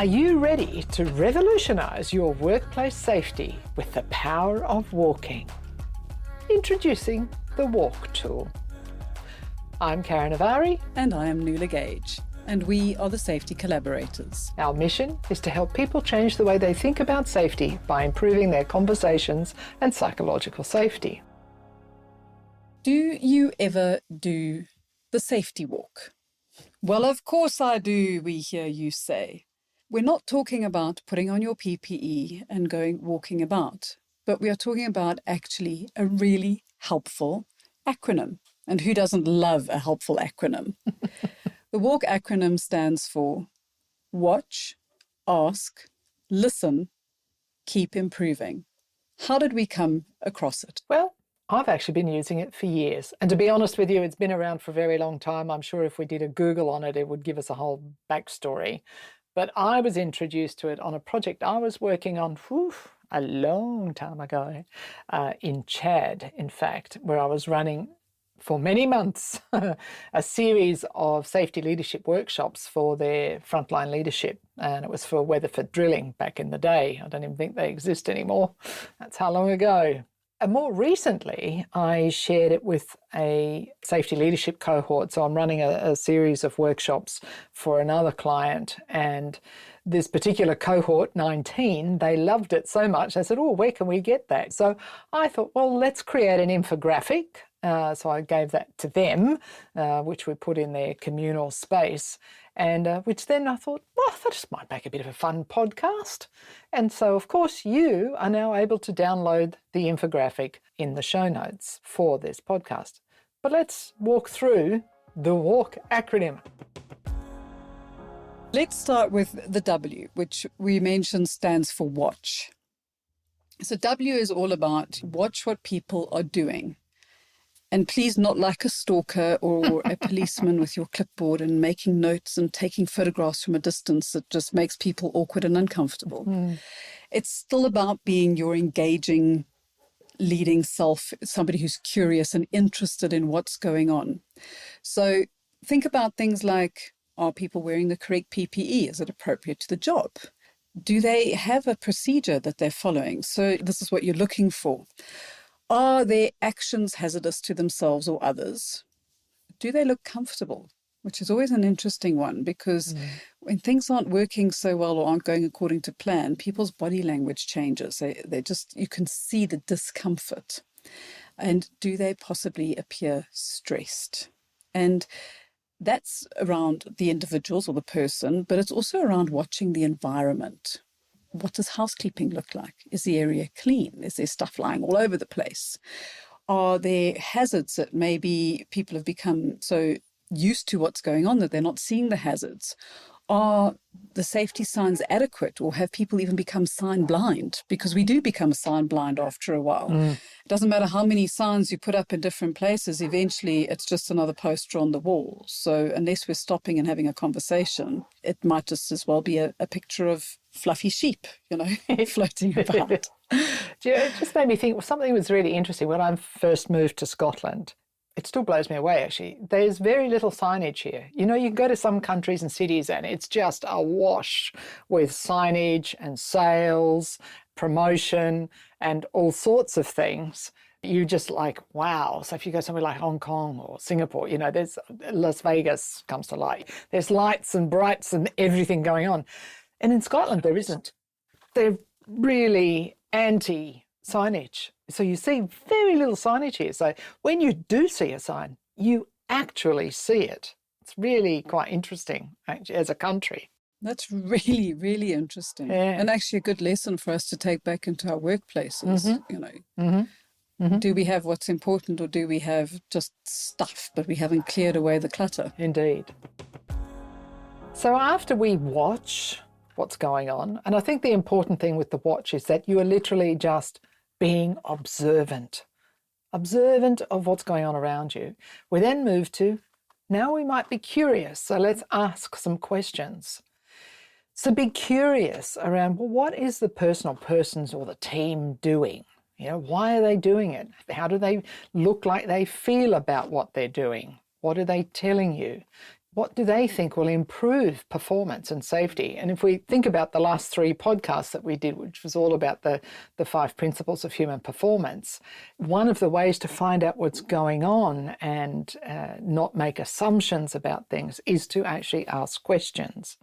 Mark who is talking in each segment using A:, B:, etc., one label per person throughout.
A: Are you ready to revolutionise your workplace safety with the power of walking? Introducing the Walk tool. I'm Karin Ovari.
B: And I am Nuala Gage. And we are the Safety Collaborators.
A: Our mission is to help people change the way they think about safety by improving their conversations and psychological safety.
B: Do you ever do the safety walk? Well, of course I do, we hear you say. We're not talking about putting on your PPE and going walking about, but we are talking about actually a really helpful acronym. And who doesn't love a helpful acronym? The WALK acronym stands for Watch, Ask, Listen, Keep Improving. How did we come across it?
A: Well, I've actually been using it for years. And to be honest with you, it's been around for a very long time. I'm sure if we did a Google on it, it would give us a whole backstory. But I was introduced to it on a project I was working on a long time ago in Chad, in fact, where I was running for many months a series of safety leadership workshops for their frontline leadership. And it was for Weatherford drilling back in the day. I don't even think they exist anymore. That's how long ago. And more recently, I shared it with a safety leadership cohort. So I'm running a series of workshops for another client. And this particular cohort, 19, they loved it so much. I said, oh, where can we get that? So I thought, well, let's create an infographic. So I gave that to them, which we put in their communal space, and which then I thought, well, that just might make a bit of a fun podcast. And so, of course, you are now able to download the infographic in the show notes for this podcast. But let's walk through the WALK acronym.
B: Let's start with the W, which we mentioned stands for watch. So W is all about watch what people are doing. And please, not like a stalker or a policeman with your clipboard and making notes and taking photographs from a distance that just makes people awkward and uncomfortable. It's still about being your engaging, leading self, somebody who's curious and interested in what's going on. So think about things like, are people wearing the correct PPE? Is it appropriate to the job? Do they have a procedure that they're following? So this is what you're looking for. Are their actions hazardous to themselves or others? Do they look comfortable? Which is always an interesting one, because when things aren't working so well or aren't going according to plan, people's body language changes. They just, you can see the discomfort. And do they possibly appear stressed? And that's around the individuals or the person, but it's also around watching the environment. What does housekeeping look like? Is the area clean? Is there stuff lying all over the place? Are there hazards that maybe people have become so used to what's going on that they're not seeing the hazards? Are the safety signs adequate, or have people even become sign blind? Because we do become sign blind after a while. It doesn't matter how many signs you put up in different places, eventually it's just another poster on the wall. So unless we're stopping and having a conversation, it might just as well be a picture of fluffy sheep, floating about.
A: It just made me think something was really interesting. When I first moved to Scotland, it still blows me away, actually. There's very little signage here. You can go to some countries and cities and it's just awash with signage and sales, promotion, and all sorts of things. You just like, wow. So if you go somewhere like Hong Kong or Singapore, there's Las Vegas comes to light. There's lights and brights and everything going on. And in Scotland, there isn't. They're really anti-signage. So you see very little signage here. So when you do see a sign, you actually see it. It's really quite interesting, actually, as a country.
B: That's really, really interesting. Yeah. And actually a good lesson for us to take back into our workplaces, Do we have what's important, or do we have just stuff, but we haven't cleared away the clutter?
A: Indeed. So after we watch what's going on, and I think the important thing with the watch is that you are literally just being observant of what's going on around you. We then move to, now we might be curious, so let's ask some questions. So be curious around, well, what is the person or persons or the team doing? Why are they doing it? How do they look like they feel about what they're doing? What are they telling you? what do they think will improve performance and safety? And if we think about the last 3 podcasts that we did, which was all about the 5 principles of human performance, one of the ways to find out what's going on and not make assumptions about things is to actually ask questions.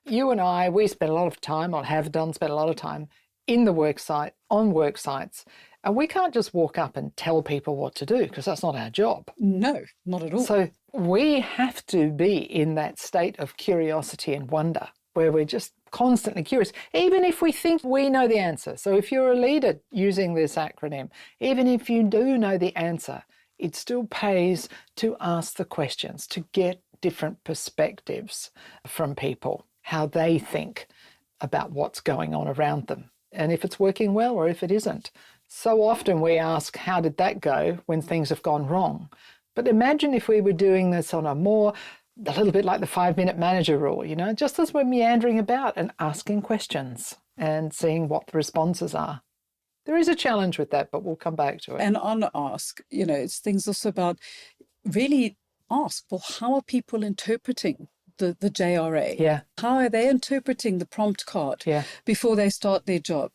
A: You and I, we spend a lot of time, or have done spend a lot of time, in the work site, on work sites, and we can't just walk up and tell people what to do because that's not our job.
B: No, not at all.
A: So we have to be in that state of curiosity and wonder where we're just constantly curious, even if we think we know the answer. So if you're a leader using this acronym, even if you do know the answer, it still pays to ask the questions, to get different perspectives from people, how they think about what's going on around them, and if it's working well or if it isn't. So often we ask, how did that go when things have gone wrong? But imagine if we were doing this on a little bit like the 5-minute manager rule, just as we're meandering about and asking questions and seeing what the responses are. There is a challenge with that, but we'll come back to it.
B: And on ask, it's things also about really ask, well, how are people interpreting the JRA?
A: Yeah.
B: How are they interpreting the prompt card before they start their job?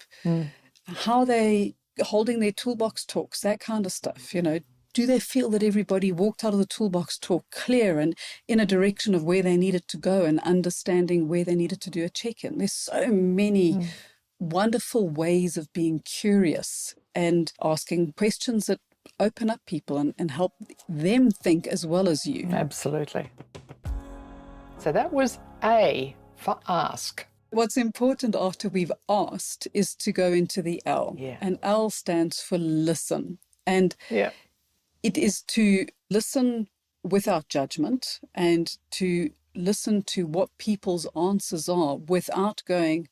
B: How are they holding their toolbox talks, that kind of stuff, Do they feel that everybody walked out of the toolbox talk clear and in a direction of where they needed to go and understanding where they needed to do a check-in? There's so many wonderful ways of being curious and asking questions that open up people and help them think as well as you.
A: Absolutely. So that was A for ask.
B: What's important after we've asked is to go into the L.
A: Yeah.
B: And L stands for listen. And it is to listen without judgment and to listen to what people's answers are without going,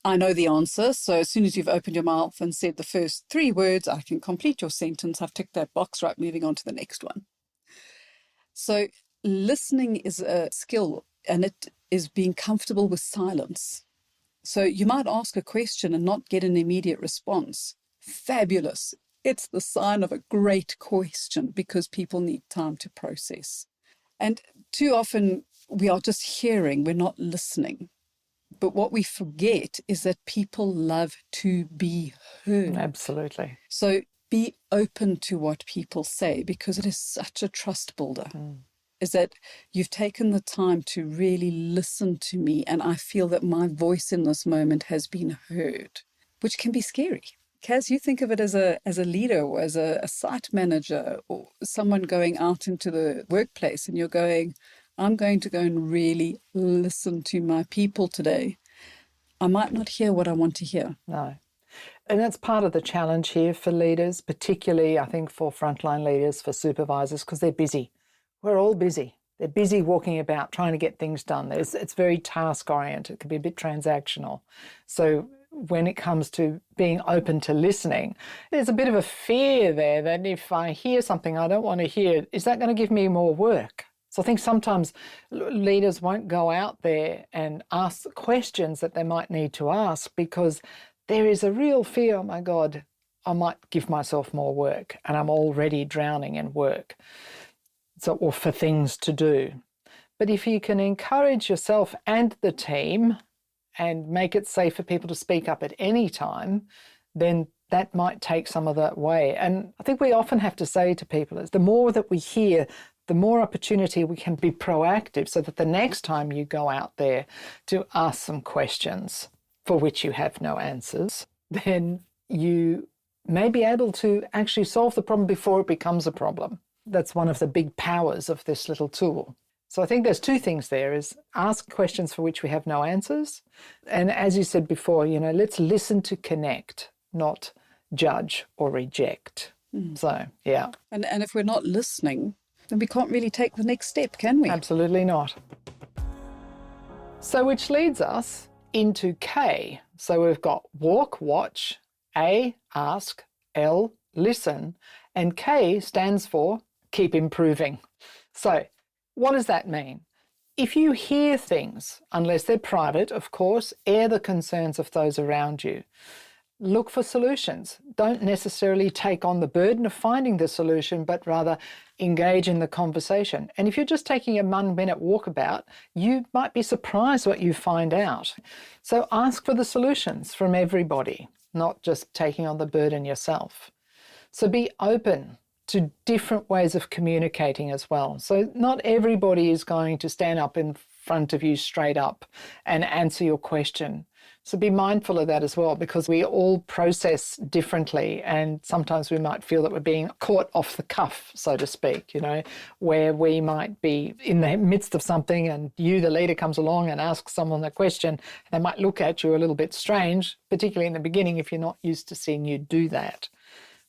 B: I know the answer, so as soon as you've opened your mouth and said the first 3 words, I can complete your sentence. I've ticked that box, right, moving on to the next one. So listening is a skill, and it is being comfortable with silence. So you might ask a question and not get an immediate response. Fabulous. It's the sign of a great question because people need time to process. And too often we are just hearing, we're not listening. But what we forget is that people love to be heard.
A: Absolutely.
B: So be open to what people say because it is such a trust builder. Is that you've taken the time to really listen to me, and I feel that my voice in this moment has been heard, which can be scary. Kaz, you think of it as a leader or as a site manager or someone going out into the workplace and you're going, I'm going to go and really listen to my people today. I might not hear what I want to hear.
A: No. And that's part of the challenge here for leaders, particularly I think for frontline leaders, for supervisors, because they're busy. We're all busy. They're busy walking about trying to get things done. It's very task-oriented. It can be a bit transactional. So when it comes to being open to listening, there's a bit of a fear there that if I hear something I don't want to hear, is that going to give me more work? So I think sometimes leaders won't go out there and ask the questions that they might need to ask because there is a real fear, oh my God, I might give myself more work and I'm already drowning in work. So, or for things to do. But if you can encourage yourself and the team and make it safe for people to speak up at any time, then that might take some of that away. And I think we often have to say to people is the more that we hear, the more opportunity we can be proactive so that the next time you go out there to ask some questions for which you have no answers, then you may be able to actually solve the problem before it becomes a problem. That's one of the big powers of this little tool. So I think there's 2 things there is ask questions for which we have no answers. And as you said before, let's listen to connect, not judge or reject. So, yeah.
B: And if we're not listening, then we can't really take the next step, can we?
A: Absolutely not. So which leads us into K. So we've got walk, watch, A, ask, L, listen, and K stands for keep improving. So what does that mean? If you hear things, unless they're private, of course, air the concerns of those around you. Look for solutions. Don't necessarily take on the burden of finding the solution, but rather engage in the conversation. And if you're just taking a 1-minute walkabout, you might be surprised what you find out. So ask for the solutions from everybody, not just taking on the burden yourself. So be open to different ways of communicating as well. So not everybody is going to stand up in front of you straight up and answer your question. So be mindful of that as well, because we all process differently, and sometimes we might feel that we're being caught off the cuff, so to speak, where we might be in the midst of something and you, the leader, comes along and asks someone a question. They might look at you a little bit strange, particularly in the beginning if you're not used to seeing you do that.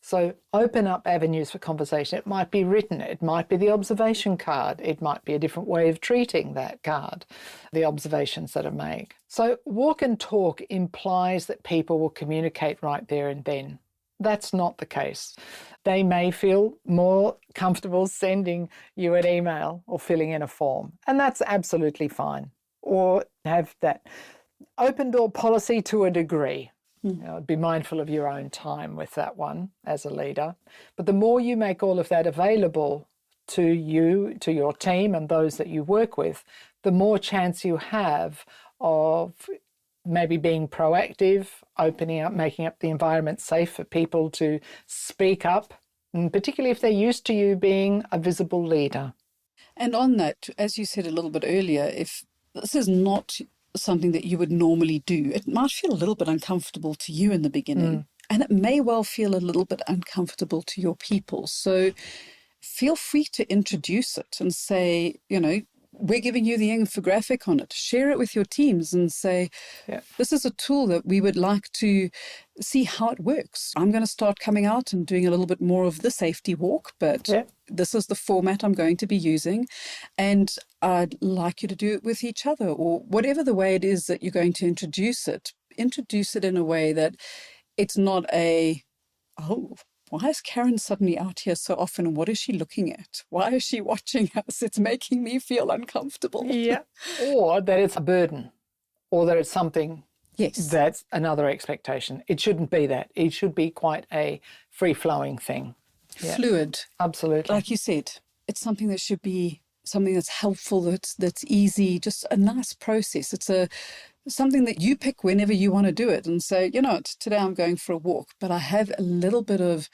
A: So open up avenues for conversation. It might be written, it might be the observation card, it might be a different way of treating that card, the observations that are made. So walk and talk implies that people will communicate right there and then. That's not the case. They may feel more comfortable sending you an email or filling in a form, and that's absolutely fine. Or have that open door policy to a degree. Be mindful of your own time with that one as a leader. But the more you make all of that available to you, to your team and those that you work with, the more chance you have of maybe being proactive, opening up, making up the environment safe for people to speak up, and particularly if they're used to you being a visible leader.
B: And on that, as you said a little bit earlier, if this is not something that you would normally do, it might feel a little bit uncomfortable to you in the beginning, and it may well feel a little bit uncomfortable to your people. So feel free to introduce it and say, we're giving you the infographic on it. Share it with your teams and say, this is a tool that we would like to see how it works. I'm going to start coming out and doing a little bit more of the safety walk, but this is the format I'm going to be using. And I'd like you to do it with each other, or whatever the way it is that you're going to introduce it in a way that it's not why is Karin suddenly out here so often? And what is she looking at? Why is she watching us? It's making me feel uncomfortable.
A: Yeah. Or that it's a burden, or that it's something that's another expectation. It shouldn't be that. It should be quite a free-flowing thing. Yeah.
B: Fluid.
A: Absolutely.
B: Like you said, it's something that should be something that's helpful, that's easy, just a nice process. It's something that you pick whenever you want to do it and say, today I'm going for a walk, but I have a little bit of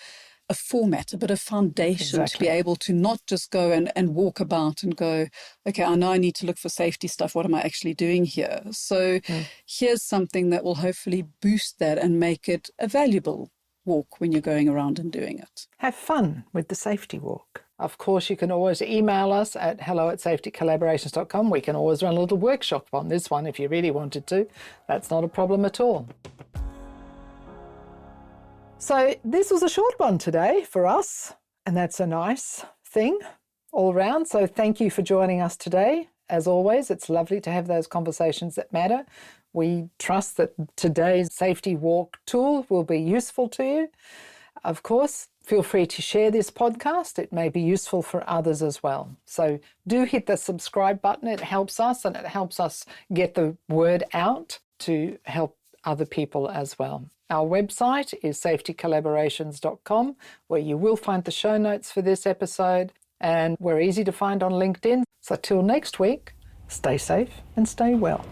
B: a format, a bit of foundation to be able to not just go and walk about and go, okay, I know I need to look for safety stuff. What am I actually doing here? So here's something that will hopefully boost that and make it a valuable walk when you're going around and doing it.
A: Have fun with the safety walk. Of course, you can always email us at hello@safetycollaborations.com. We can always run a little workshop on this one if you really wanted to. That's not a problem at all. So this was a short one today for us, and that's a nice thing all round. So thank you for joining us today. As always, it's lovely to have those conversations that matter. We trust that today's safety walk tool will be useful to you. Of course, feel free to share this podcast. It may be useful for others as well. So do hit the subscribe button. It helps us, and it helps us get the word out to help other people as well. Our website is safetycollaborations.com, where you will find the show notes for this episode, and we're easy to find on LinkedIn. So till next week, stay safe and stay well.